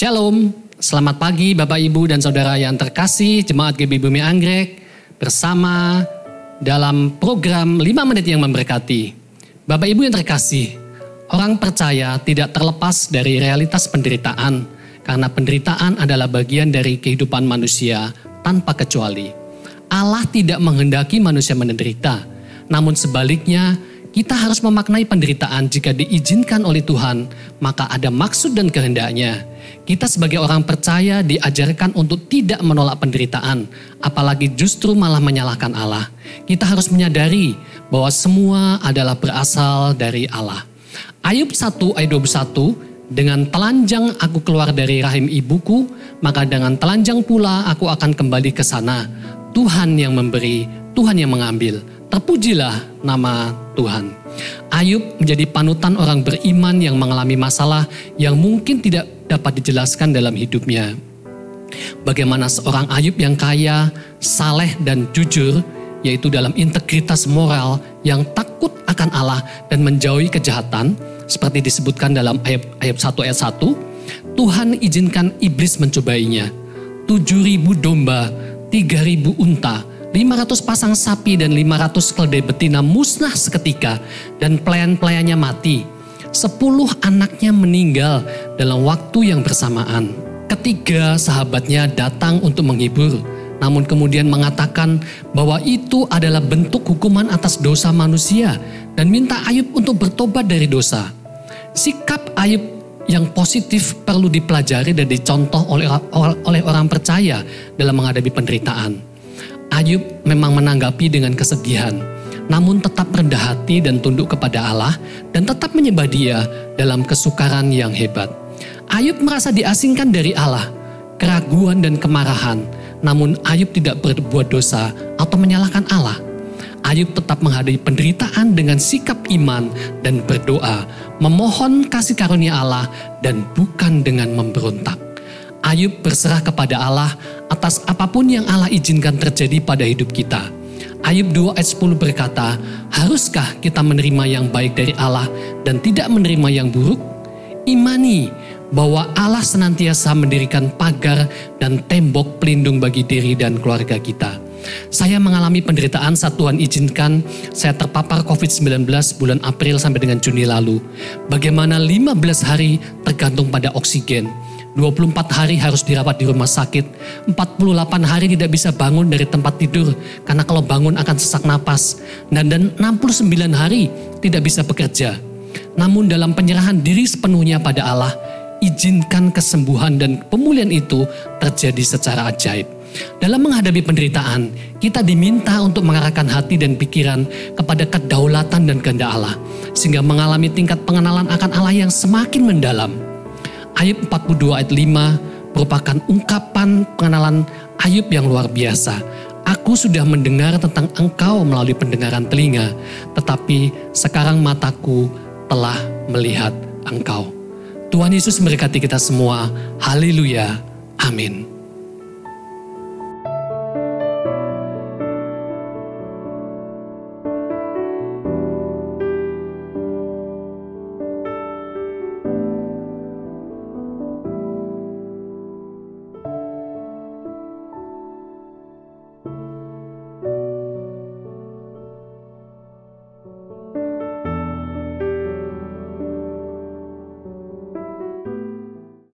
Shalom, selamat pagi Bapak Ibu dan Saudara yang terkasih Jemaat GB Bumi Anggrek bersama dalam program 5 menit yang memberkati. Bapak Ibu yang terkasih, orang percaya tidak terlepas dari realitas penderitaan karena penderitaan adalah bagian dari kehidupan manusia tanpa kecuali. Allah tidak menghendaki manusia menderita, namun sebaliknya kita harus memaknai penderitaan jika diizinkan oleh Tuhan, maka ada maksud dan kehendaknya. Kita sebagai orang percaya diajarkan untuk tidak menolak penderitaan, apalagi justru malah menyalahkan Allah. Kita harus menyadari bahwa semua adalah berasal dari Allah. Ayub 1 ayat 21, dengan telanjang aku keluar dari rahim ibuku, maka dengan telanjang pula aku akan kembali ke sana. Tuhan yang memberi, Tuhan yang mengambil. Terpujilah nama Tuhan. Ayub menjadi panutan orang beriman yang mengalami masalah yang mungkin tidak dapat dijelaskan dalam hidupnya. Bagaimana seorang Ayub yang kaya, saleh dan jujur, yaitu dalam integritas moral yang takut akan Allah dan menjauhi kejahatan, seperti disebutkan dalam Ayub 1 ayat 1, Tuhan izinkan iblis mencobainya. 7.000 domba, 3.000 unta, 500 pasang sapi dan 500 keledai betina musnah seketika dan pelayan-pelayannya mati. 10 anaknya meninggal dalam waktu yang bersamaan. Ketiga sahabatnya datang untuk menghibur, namun kemudian mengatakan bahwa itu adalah bentuk hukuman atas dosa manusia dan minta Ayub untuk bertobat dari dosa. Sikap Ayub yang positif perlu dipelajari dan dicontoh oleh orang percaya dalam menghadapi penderitaan. Ayub memang menanggapi dengan kesedihan, namun tetap rendah hati dan tunduk kepada Allah dan tetap menyembah Dia dalam kesukaran yang hebat. Ayub merasa diasingkan dari Allah, keraguan dan kemarahan, namun Ayub tidak berbuat dosa atau menyalahkan Allah. Ayub tetap menghadapi penderitaan dengan sikap iman dan berdoa, memohon kasih karunia Allah dan bukan dengan memberontak. Ayub berserah kepada Allah atas apapun yang Allah izinkan terjadi pada hidup kita. Ayub 2 ayat 10 berkata, haruskah kita menerima yang baik dari Allah dan tidak menerima yang buruk? Imani bahwa Allah senantiasa mendirikan pagar dan tembok pelindung bagi diri dan keluarga kita. Saya mengalami penderitaan saat Tuhan izinkan saya terpapar COVID-19 bulan April sampai dengan Juni lalu. Bagaimana 15 hari tergantung pada oksigen. 24 hari harus dirawat di rumah sakit, 48 hari tidak bisa bangun dari tempat tidur karena kalau bangun akan sesak napas, dan 69 hari tidak bisa bekerja. Namun dalam penyerahan diri sepenuhnya pada Allah, izinkan kesembuhan dan pemulihan itu terjadi secara ajaib. Dalam menghadapi penderitaan, kita diminta untuk mengarahkan hati dan pikiran kepada kedaulatan dan kehendak Allah, sehingga mengalami tingkat pengenalan akan Allah yang semakin mendalam. Ayub 42 ayat 5 merupakan ungkapan pengenalan Ayub yang luar biasa. Aku sudah mendengar tentang engkau melalui pendengaran telinga, tetapi sekarang mataku telah melihat engkau. Tuhan Yesus memberkati kita semua. Haleluya. Amin.